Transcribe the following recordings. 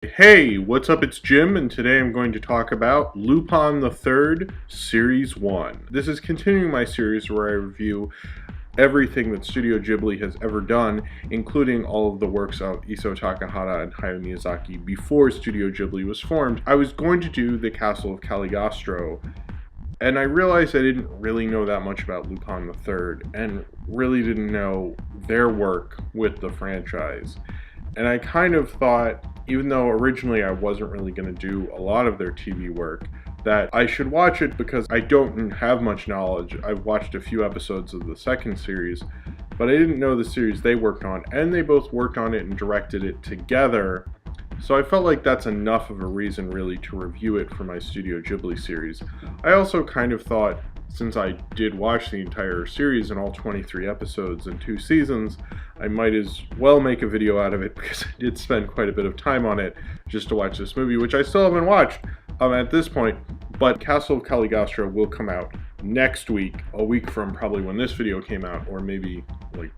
Hey, what's up? It's Jim, and today I'm going to talk about Lupin III Series 1. This is continuing my series where I review everything that Studio Ghibli has ever done, including all of the works of Isao Takahata and Hayao Miyazaki before Studio Ghibli was formed. I was going to do the Castle of Cagliostro, and I realized I didn't really know that much about Lupin III, and really didn't know their work with the franchise. And I kind of thought, even though originally I wasn't really going to do a lot of their TV work, that I should watch it because I don't have much knowledge. I've watched a few episodes of the second series, but I didn't know the series they worked on, and they both worked on it and directed it together. So I felt like that's enough of a reason really to review it for my Studio Ghibli series. I also kind of thought, since I did watch the entire series in all 23 episodes and 2 seasons, I might as well make a video out of it because I did spend quite a bit of time on it just to watch this movie, which I still haven't watched at this point. But Castle of Cagliostro will come out next week, a week from probably when this video came out, or maybe like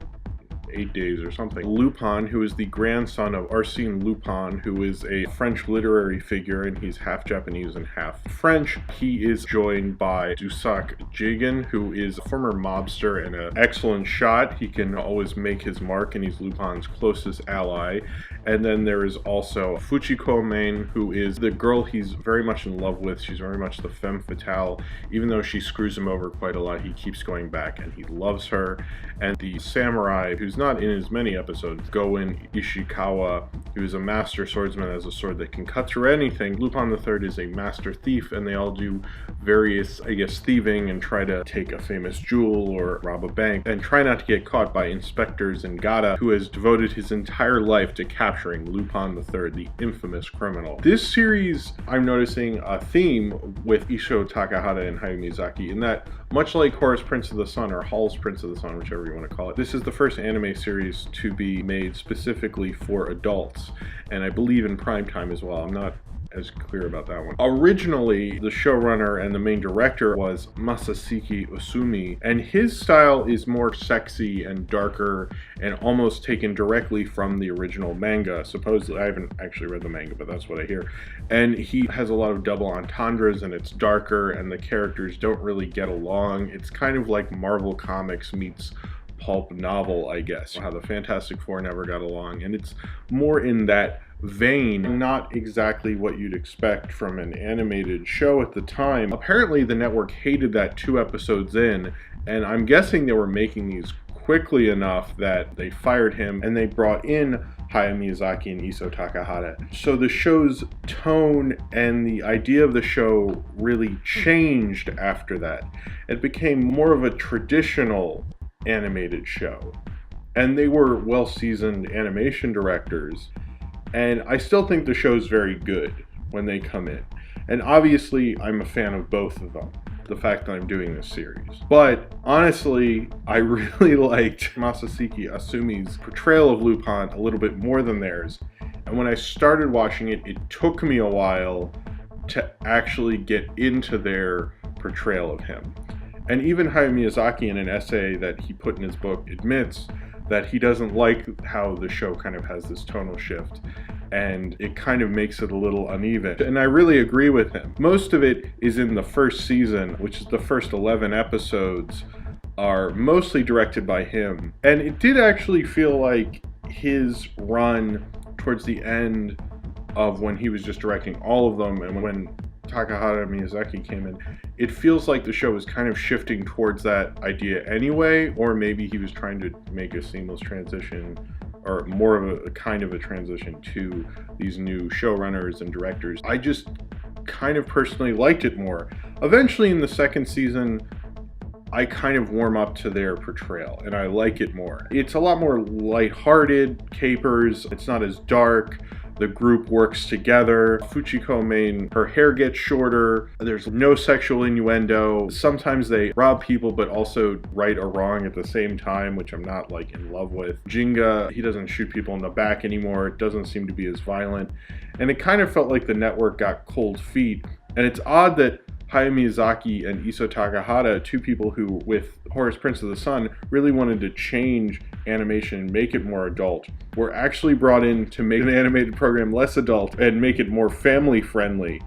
8 days or something. Lupin, who is the grandson of Arsène Lupin, who is a French literary figure, and he's half Japanese and half French. He is joined by Dusak Jigen, who is a former mobster and an excellent shot. He can always make his mark, and he's Lupin's closest ally. And then there is also Fuchiko Main, who is the girl he's very much in love with. She's very much the femme fatale. Even though she screws him over quite a lot, he keeps going back and he loves her. And the samurai, who's not in as many episodes, Goen Ishikawa, who's a master swordsman, has a sword that can cut through anything. Lupin III is a master thief, and they all do various, thieving and try to take a famous jewel or rob a bank, and try not to get caught by inspectors and Gata, who has devoted his entire life to capturing Lupin III, the infamous criminal. This series, I'm noticing a theme with Isao Takahata and Hayao Miyazaki, in that, much like Horus Prince of the Sun, or Hall's Prince of the Sun, whichever you want to call it, this is the first anime series to be made specifically for adults, and I believe in prime time as well. I'm not as clear about that one. Originally, the showrunner and the main director was Masashiki Usumi, and his style is more sexy and darker and almost taken directly from the original manga. Supposedly, I haven't actually read the manga, but that's what I hear. And he has a lot of double entendres, and it's darker, and the characters don't really get along. It's kind of like Marvel Comics meets pulp novel, I guess. How the Fantastic Four never got along, and it's more in that vein, not exactly what you'd expect from an animated show at the time. Apparently the network hated that 2 episodes in, and I'm guessing they were making these quickly enough that they fired him and they brought in Hayao Miyazaki and Isao Takahata. So the show's tone and the idea of the show really changed after that. It became more of a traditional animated show, and they were well-seasoned animation directors, and I still think the show's very good when they come in. And obviously I'm a fan of both of them, the fact that I'm doing this series. But honestly, I really liked Masashiki Usumi's portrayal of Lupin a little bit more than theirs, and when I started watching it, it took me a while to actually get into their portrayal of him. And even Hayao Miyazaki, in an essay that he put in his book, admits that he doesn't like how the show kind of has this tonal shift, and it kind of makes it a little uneven. And I really agree with him. Most of it is in the first season, which is the first 11 episodes, are mostly directed by him. And it did actually feel like his run towards the end of when he was just directing all of them, and when Takahata and Miyazaki came in, it feels like the show was kind of shifting towards that idea anyway, or maybe he was trying to make a seamless transition, or more of a kind of a transition to these new showrunners and directors. I just kind of personally liked it more. Eventually in the second season, I kind of warm up to their portrayal, and I like it more. It's a lot more lighthearted, capers, it's not as dark. The group works together. Fuchiko Main, her hair gets shorter. There's no sexual innuendo. Sometimes they rob people, but also right or wrong at the same time, which I'm not like in love with. Jinga, he doesn't shoot people in the back anymore. It doesn't seem to be as violent. And it kind of felt like the network got cold feet. And it's odd that Hayao Miyazaki and Isao Takahata, two people who, with Horus Prince of the Sun, really wanted to change animation and make it more adult were actually brought in to make an animated program less adult and make it more family friendly.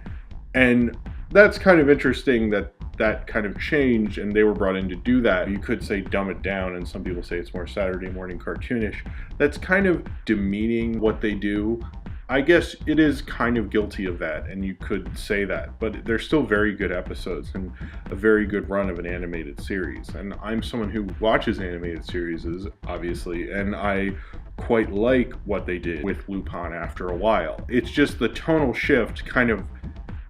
And that's kind of interesting that that kind of changed and they were brought in to do that. You could say dumb it down, and some people say it's more Saturday morning cartoonish. That's kind of demeaning what they do. I guess it is kind of guilty of that, and you could say that, but they're still very good episodes and a very good run of an animated series. And I'm someone who watches animated series, obviously, and I quite like what they did with Lupin after a while. It's just the tonal shift kind of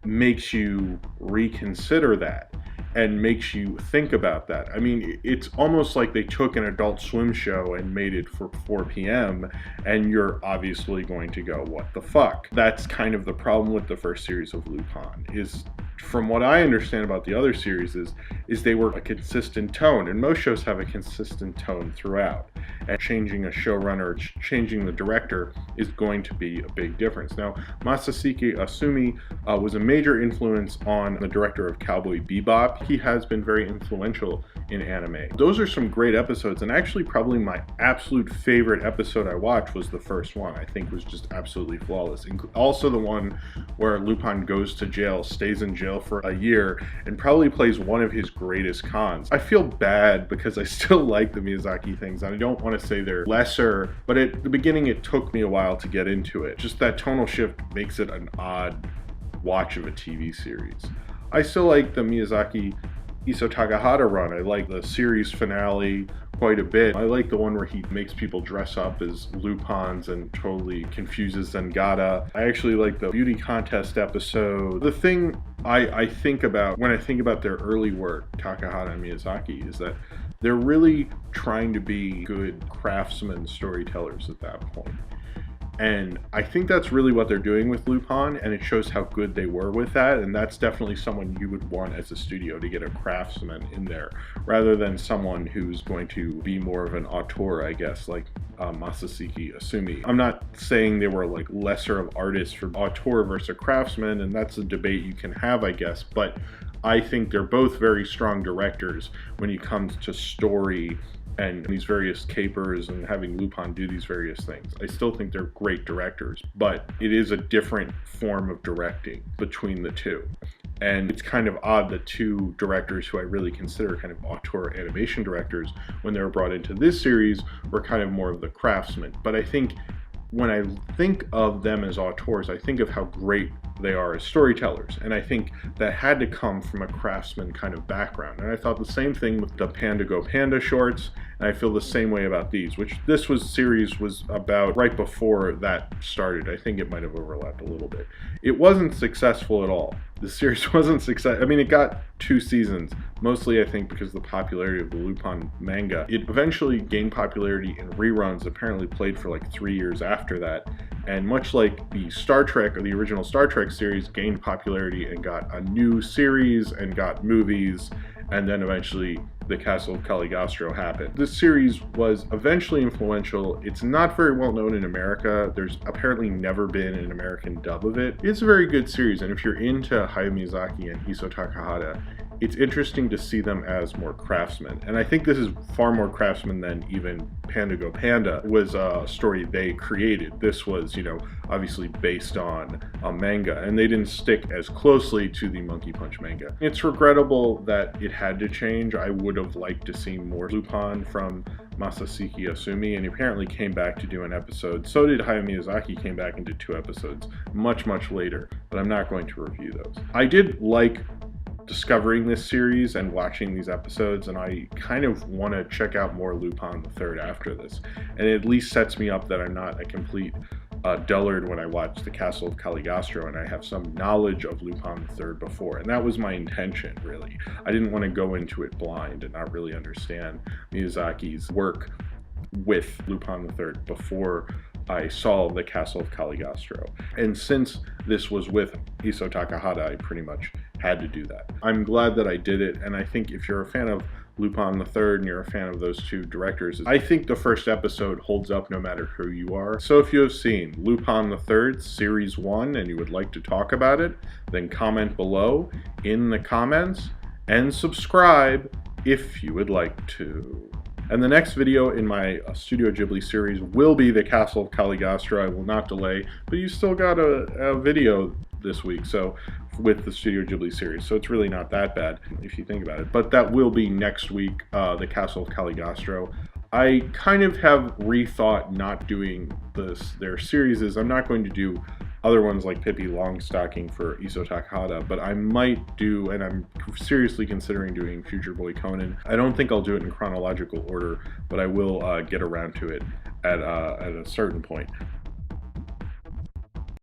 makes you reconsider that and makes you think about that. I mean, it's almost like they took an Adult Swim show and made it for 4 p.m. and you're obviously going to go, what the fuck? That's kind of the problem with the first series of Lupin, is from what I understand about the other series is they were a consistent tone, and most shows have a consistent tone throughout. And changing a showrunner, changing the director is going to be a big difference. Now, Masashiki Asumi was a major influence on the director of Cowboy Bebop. He has been very influential in anime. Those are some great episodes, and actually probably my absolute favorite episode I watched was the first one. I think was just absolutely flawless. Also the one where Lupin goes to jail, stays in jail for a year, and probably plays one of his greatest cons. I feel bad because I still like the Miyazaki things, and I don't want to say they're lesser, but at the beginning it took me a while to get into it. Just that tonal shift makes it an odd watch of a TV series. I still like the Miyazaki Isao Takahata run. I like the series finale quite a bit. I like the one where he makes people dress up as Lupins and totally confuses Zangada. I actually like the beauty contest episode. The thing I think about when I think about their early work, Takahata and Miyazaki, is that they're really trying to be good craftsmen, storytellers at that point. And I think that's really what they're doing with Lupin, and it shows how good they were with that, and that's definitely someone you would want as a studio, to get a craftsman in there, rather than someone who's going to be more of an auteur, I guess, like Masashiki Asumi. I'm not saying they were like lesser of artists for auteur versus a craftsman, and that's a debate you can have, I guess, but I think they're both very strong directors when it comes to story and these various capers and having Lupin do these various things. I still think they're great directors, but it is a different form of directing between the two. And it's kind of odd that two directors who I really consider kind of auteur animation directors, when they were brought into this series, were kind of more of the craftsmen. But I think when I think of them as auteurs, I think of how great they are as storytellers, and I think that had to come from a craftsman kind of background. And I thought the same thing with the Panda Go Panda shorts, and I feel the same way about these, which this series was about right before that started. I think it might have overlapped a little bit. It wasn't successful at all. The series wasn't successful. I mean, it got 2 seasons, mostly I think because of the popularity of the Lupin manga. It eventually gained popularity in reruns, apparently played for like 3 years after that. And much like the Star Trek, or the original Star Trek series, gained popularity and got a new series and got movies, and then eventually the Castle of Caligostro happened. This series was eventually influential. It's not very well known in America. There's apparently never been an American dub of it. It's a very good series, and if you're into Hayao Miyazaki and Isao Takahata, it's interesting to see them as more craftsmen. And I think this is far more craftsmen than even Panda Go Panda was a story they created. This was, obviously based on a manga, and they didn't stick as closely to the Monkey Punch manga. It's regrettable that it had to change. I would have liked to see more Lupin from Masashiki Asumi, and he apparently came back to do an episode. So did Hayao Miyazaki, came back and did 2 episodes much later, but I'm not going to review those. I did like discovering this series and watching these episodes, and I kind of want to check out more Lupin III after this, and it at least sets me up that I'm not a complete dullard when I watch the Castle of Caligostro, and I have some knowledge of Lupin III before, and that was my intention, really. I didn't want to go into it blind and not really understand Miyazaki's work with Lupin III before I saw the Castle of Caligostro. And since this was with Isao Takahata, I pretty much had to do that. I'm glad that I did it, and I think if you're a fan of Lupin III and you're a fan of those 2 directors, I think the first episode holds up no matter who you are. So if you have seen Lupin III Series 1 and you would like to talk about it, then comment below in the comments and subscribe if you would like to. And the next video in my Studio Ghibli series will be the Castle of Cagliostro. I will not delay, but you still got a video this week, so with the Studio Ghibli series, so it's really not that bad if you think about it. But that will be next week, the Castle of Cagliostro. I kind of have rethought not doing their series. I'm not going to do other ones like Pippi Longstocking for Isao Takahata, but I might do, and I'm seriously considering doing Future Boy Conan. I don't think I'll do it in chronological order, but I will get around to it at a certain point.